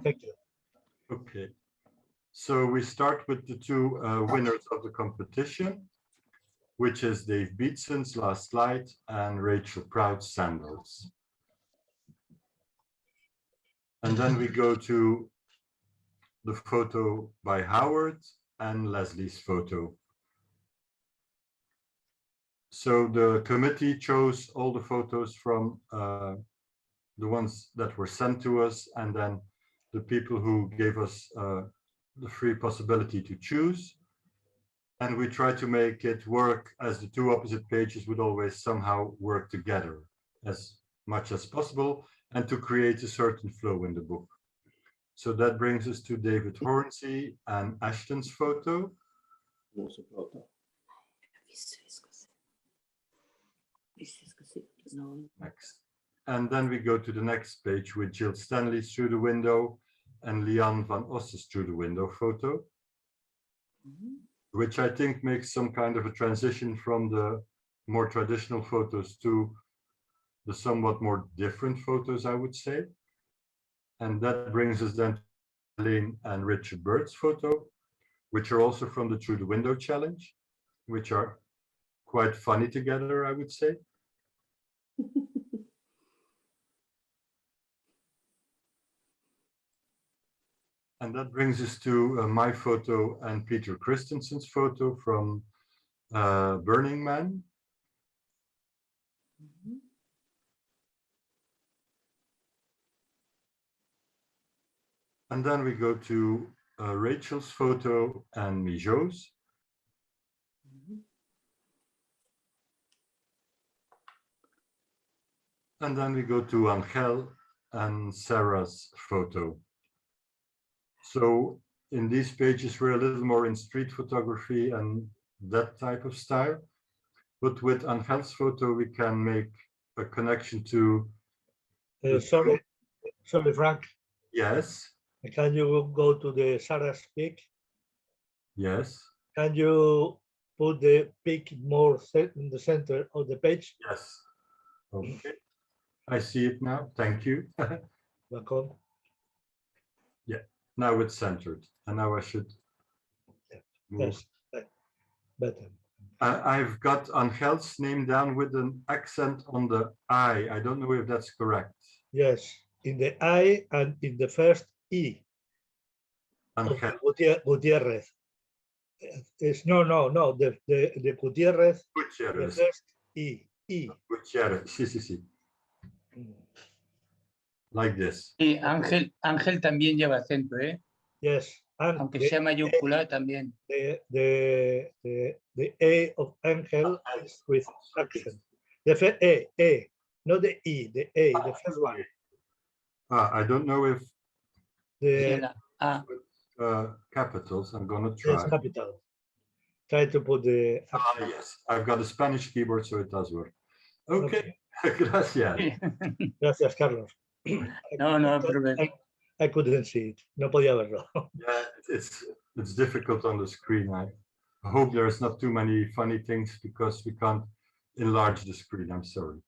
Thank you. Okay. So we start with the two winners of the competition, which is Dave Beatson's Last Light and Rachel Proud's Sandals. And then we go to the photo by Howard and Leslie's photo. So the committee chose all the photos from the ones that were sent to us, and then the people who gave us the free possibility to choose. And we try to make it work as the two opposite pages would always somehow work together as much as possible, and to create a certain flow in the book. So that brings us to David Hornsey and Ashton's photo. Next. And then we go to the next page with Jill Stanley's Through the Window and Lian van Ossen's Through the Window photo, which I think makes some kind of a transition from the more traditional photos to the somewhat more different photos, I would say. And that brings us then to Elaine and Richard Bird's photo, which are also from the Through the Window challenge, which are quite funny together, I would say. And that brings us to my photo and Peter Christensen's photo from Burning Man. And then we go to Rachel's photo and Mijo's. And then we go to Angel and Sarah's photo. So in these pages, we're a little more in street photography and that type of style. But with Angel's photo, we can make a connection to... Sorry, Frank. Yes. Can you go to the Sarah's pic? Yes. Can you put the pic more in the center of the page? Yes. Okay. I see it now. Thank you. Welcome. Yeah. Now it's centered. And now I should move. Yes. Better. I've got Angel's name down with an accent on the I. I don't know if that's correct. Yes. In the I and in the first E. Angel. Gutierrez. It's no. The Gutierrez. Gutierrez. The first E. Gutierrez. Sí. Like this. Sí, Ángel también lleva acento, ¿eh? Yes. And aunque sea mayúscula también. The A of Angel is with accent. The A, not the E, the A, the first one. I don't know if the capitals. I'm gonna try. Yes, capital. Try to put the. Yes, I've got a Spanish keyboard, so it does work. Okay. Gracias. Gracias, Carlos. No problem. I couldn't see it. No podía verlo. Yeah, it's difficult on the screen. I hope there's not too many funny things because we can't enlarge the screen. I'm sorry.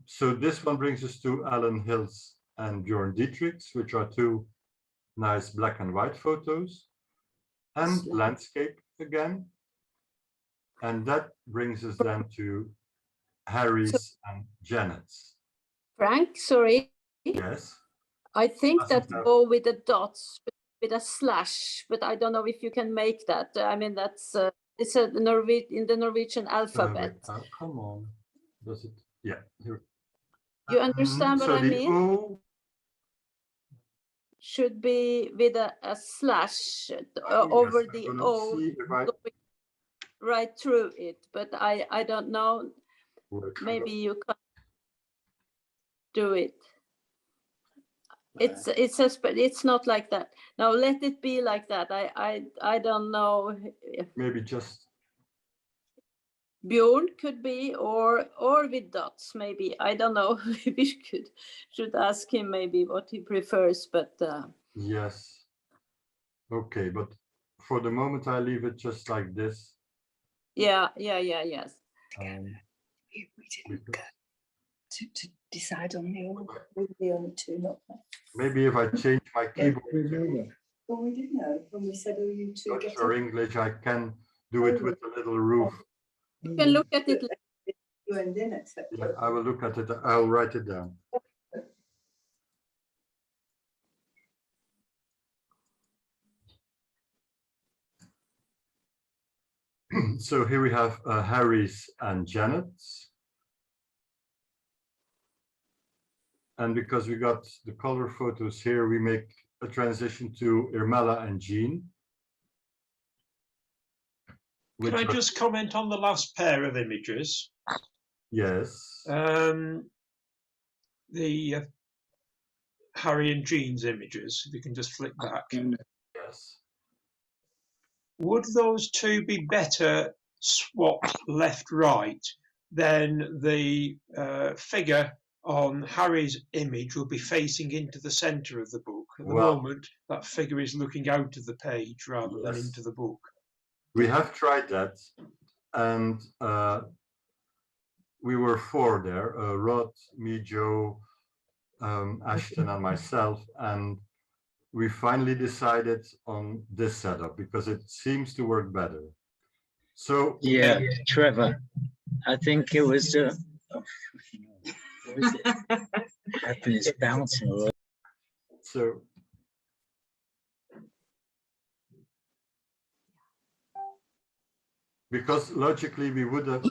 So this one brings us to Alan Hills and Bjorn Dietrichs, which are two nice black and white photos, and landscape again. And that brings us then to Harry's and Janet's. Frank, sorry. Yes. I think that go with the dots, with a slash, but I don't know if you can make that. I mean, that's it's a in the Norwegian alphabet. Come on, does it? Yeah. Here. You understand what I mean? O should be with a slash over the O, right through it. But I don't know. Maybe you can do it. It's not like that. Now let it be like that. I don't know. Maybe just Bjorn could be or with dots maybe. I don't know. We should ask him maybe what he prefers. But yes. Okay, but for the moment I leave it just like this. Yes. We didn't get decide on the order. We were the only two not there. Maybe if I change my keyboard to Well, we didn't know when we said, "Oh, you two Dutch get or it." English, I can do it with a little roof. You can look at it. You and then accept Yeah, it. I will look at it. I'll write it down. So here we have Harry's and Janet's. And because we got the color photos here, we make a transition to Irmela and Jean. Can I just comment on the last pair of images? Yes. The Harry and Jean's images, if you can just flick back. Yes. Would those two be better swapped left-right than the figure on Harry's image will be facing into the center of the book? At the moment, that figure is looking out of the page rather than into the book. We have tried that, and we were four there, Rod, me, Joe, Ashton, and myself, and we finally decided on this setup because it seems to work better. So yeah, Trevor, I think it was Apple is bouncing. So because logically we would have,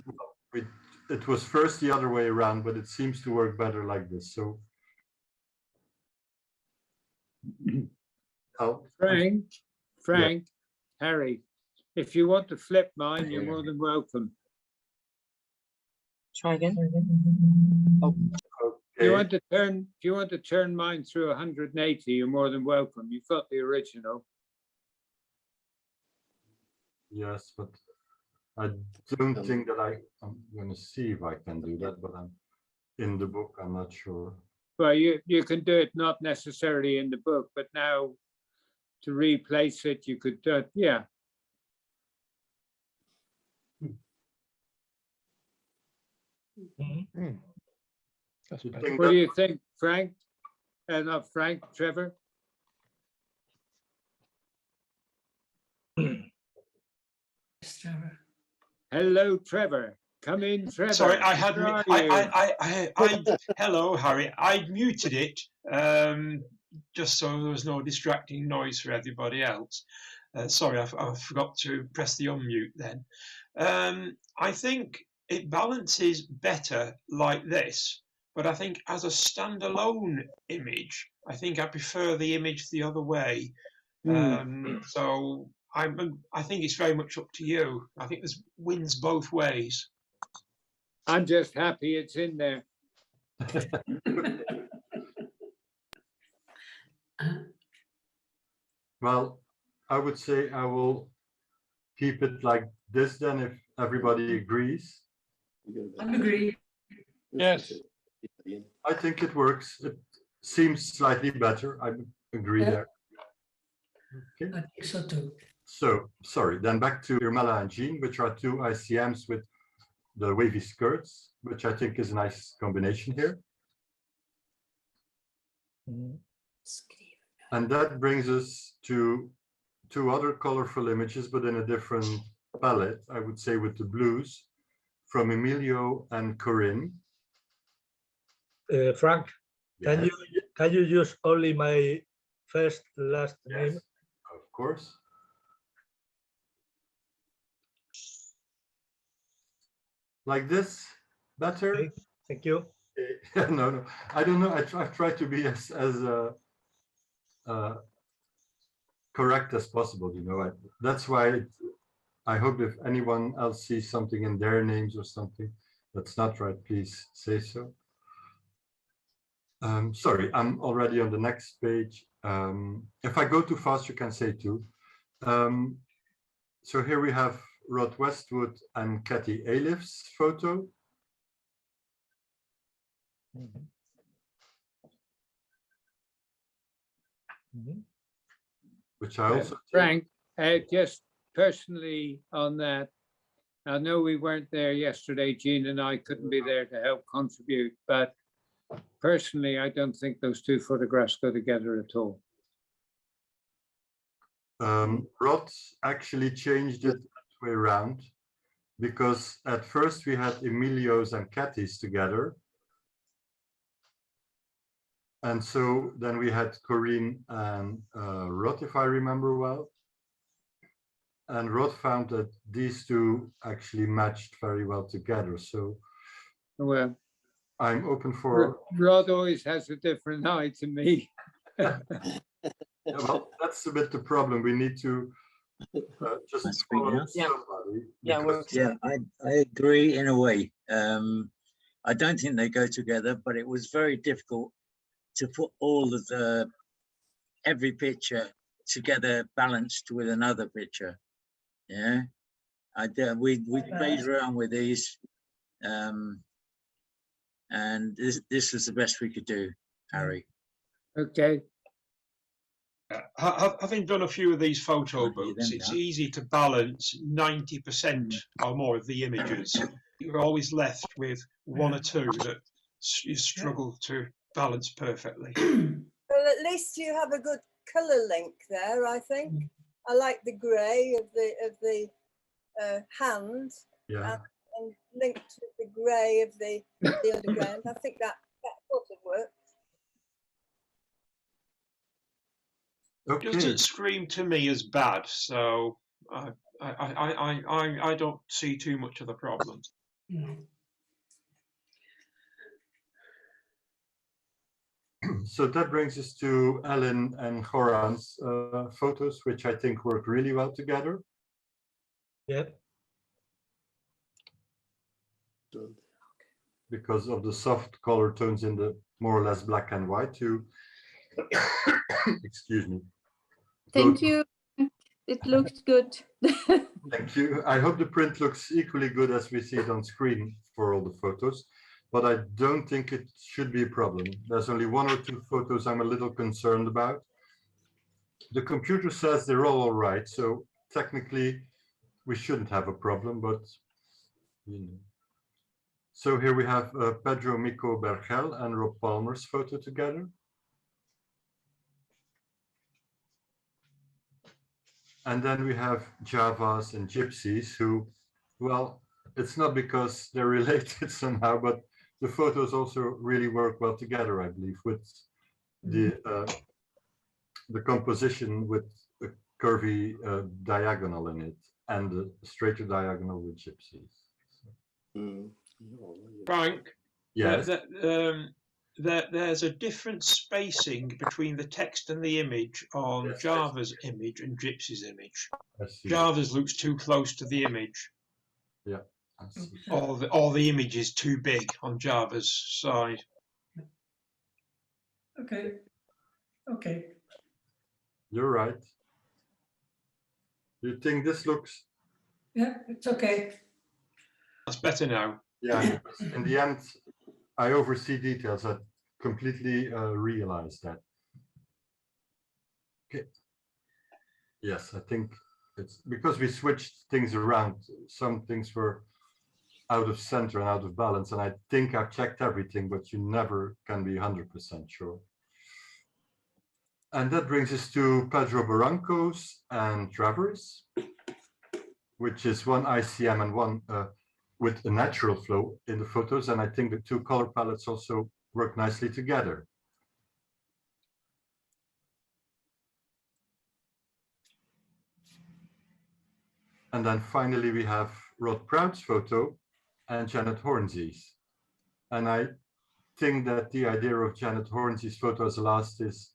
it was first the other way around, but it seems to work better like this. So Frank, Harry, if you want to flip mine, you're more than welcome. Try again. If you want to turn mine through 180, you're more than welcome. You've got the original. yes, but I don't think that I'm going to see if I can do that, but I'm in the book. I'm not sure. Well, you can do it not necessarily in the book, but now to replace it, you could do it. Yeah. What do you think, Frank? Not Frank, Trevor? Hello, Trevor. Come in, Trevor. Sorry, I had. Hello, Harry. I muted it just so there was no distracting noise for everybody else. Sorry, I forgot to press the unmute then. I think it balances better like this, but I think as a standalone image, I think I prefer the image the other way. So I think it's very much up to you. I think there's wins both ways. I'm just happy it's in there. Well, I would say I will keep it like this then, if everybody agrees. I agree. Yes. I think it works. It seems slightly better. I agree there. Okay. I think so too. So, sorry, then back to Irmela and Jean, which are two ICMs with the wavy skirts, which I think is a nice combination here. And that brings us to two other colorful images, but in a different palette, I would say, with the blues, from Emilio and Corinne. Frank, Yes, can you use only my last yes, name? of course. Like this, better? Okay, thank you. No, I don't know. I've tried to be as correct as possible, you know. That's why I hope if anyone else sees something in their names or something that's not right, please say so. Sorry, I'm already on the next page. If I go too fast, you can say too. So here we have Rod Westwood and Kathy Aliff's photo. Which I also Frank, just personally on that, I know we weren't there yesterday, Jean and I couldn't be there to help contribute, but personally, I don't think those two photographs go together at all. Rod actually changed it that way around, because at first we had Emilio's and Kathy's together. And so then we had Corinne and Rod, if I remember well. And Rod found that these two actually matched very well together. So Well, I'm open for. Rod always has a different eye to me. Yeah, well, that's a bit the problem. We need to just Must be, follow yeah. somebody. Yeah, because- yeah, I agree in a way. I don't think they go together, but it was very difficult to put all of every picture together balanced with another picture. Yeah, we played around with these, and this was the best we could do, Harry. Okay. Having done a few of these photo Can't hear books, them it's now. easy to balance 90% or more of the images. You're always left with one or two that you struggle to balance perfectly. Well, at least you have a good colour link there, I think. I like the grey of the hand Yeah. and linked with the grey of the underground. I think that sort of works. Okay. Doesn't scream to me as bad, so I don't see too much of the problem. So that brings us to Ellen and Goran's photos, which I think work really well together. Yeah. Because of the soft color tones in the more or less black and white too. Excuse me. Thank you. It looked good. Thank you. I hope the print looks equally good as we see it on screen for all the photos, but I don't think it should be a problem. There's only one or two photos I'm a little concerned about. The computer says they're all right, so technically we shouldn't have a problem, but you know. So here we have Pedro Mico Bergel and Rob Palmer's photo together. And then we have Javas and Gypsies who, well, it's not because they're related somehow, but the photos also really work well together, I believe, with the composition with a curvy diagonal in it and the straighter diagonal with Gypsies. Frank, Yes. there's a different spacing between the text and the image on Yes, Java's image and Gypsy's image. I see. Java's looks too close to the image. Yeah, I see. Or the image is too big on Java's side. Okay. Okay. You're right. You think this looks? Yeah, it's okay. That's better now. Yeah, in the end, I oversee details. I completely realize that. Okay. Yes, I think it's because we switched things around. Some things were out of center and out of balance, and I think I've checked everything, but you never can be 100% sure. And that brings us to Pedro Barranco's and Trevor's, which is one ICM and one with a natural flow in the photos. And I think the two color palettes also work nicely together. And then finally, we have Rod Proud's photo and Janet Hornsey's. And I think that the idea of Janet Hornsey's photo as the last is,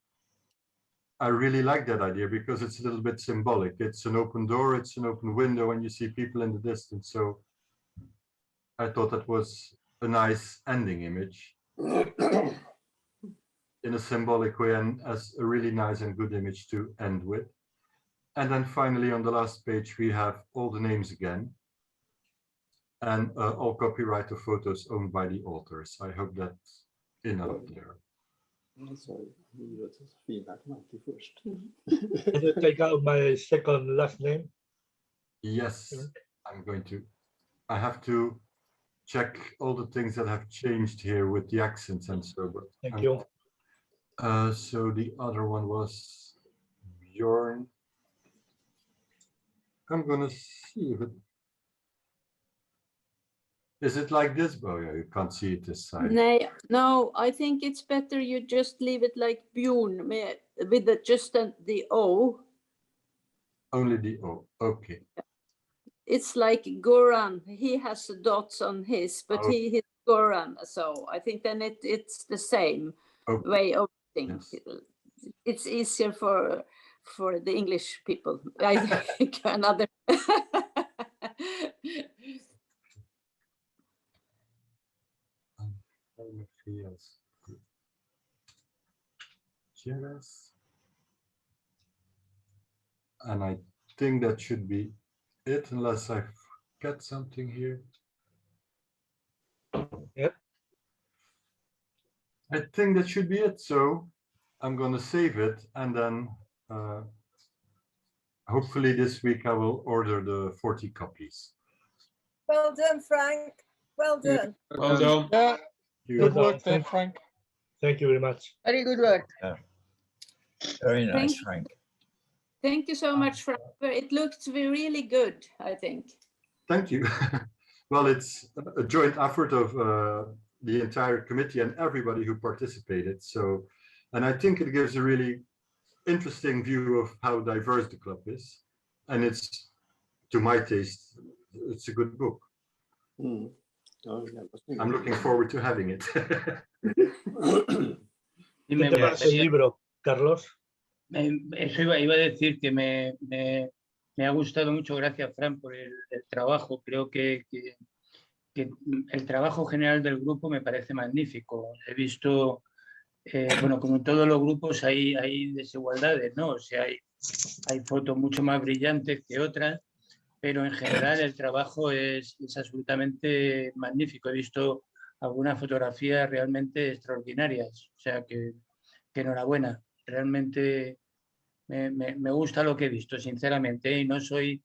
I really like that idea because it's a little bit symbolic. It's an open door, it's an open window, and you see people in the distance. So I thought that was a nice ending image in a symbolic way and as a really nice and good image to end with. And then finally, on the last page, we have all the names again and all copyright of photos owned by the authors. I hope that's enough there. Can you take out my second last name? Yes, I'm going to. I have to check all the things that have changed here with the accents and so. But Thank you. So the other one was Bjorn. I'm gonna see if it is it like this, Boja? You can't see it this side. No, I think it's better you just leave it like Bjorn with just the O. Only the O. Okay. It's like Goran. He has dots on his, but Oh. he is Goran. So I think then it's the same Okay. way of things. Yes. It's easier for the English people. I think another. And I think that should be it, unless I forget something here. Yep. I think that should be it. So I'm going to save it, and then hopefully this week I will order the 40 copies. Well done, Frank. Well Yeah. done. Well done. Yeah, You- good work there, Frank. Thank you very much. Very good work. Very nice, Thank- Frank. Thank you so much, Frank. It looked really good, I think. Thank you. Well, it's a joint effort of the entire committee and everybody who participated. So, and I think it gives a really interesting view of how diverse the club is. And it's, to my taste, it's a good book. I'm looking forward to having it. Y ¿Qué te parece el libro, Carlos? Eso iba a decir que me ha gustado mucho, gracias Fran por el trabajo. Creo que el trabajo general del grupo me parece magnífico. He visto, bueno, como en todos los grupos hay desigualdades, ¿no? O sea, hay fotos mucho más brillantes que otras, pero en general el trabajo es absolutamente magnífico. He visto algunas fotografías realmente extraordinarias, o sea que enhorabuena. Realmente me gusta lo que he visto, sinceramente, y no soy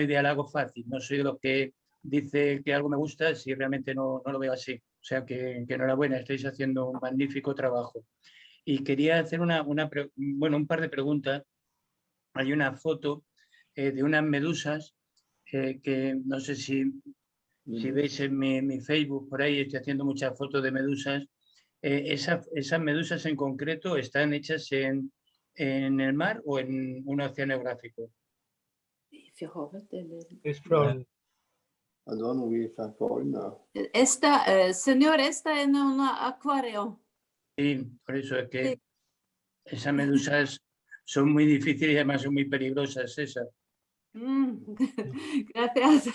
de halago fácil, no soy de los que dice que algo me gusta si realmente no lo veo así. O sea que enhorabuena, estáis haciendo un magnífico trabajo. Y quería hacer un par de preguntas. Hay una foto de unas medusas que no sé si veis en mi Facebook, por ahí estoy haciendo muchas fotos de medusas. Esas medusas en concreto están hechas en el mar o en un oceanográfico. It's from Señor, está en un acuario. Sí, por eso es que Sí. esas medusas son muy difíciles y además son muy peligrosas esas. Gracias.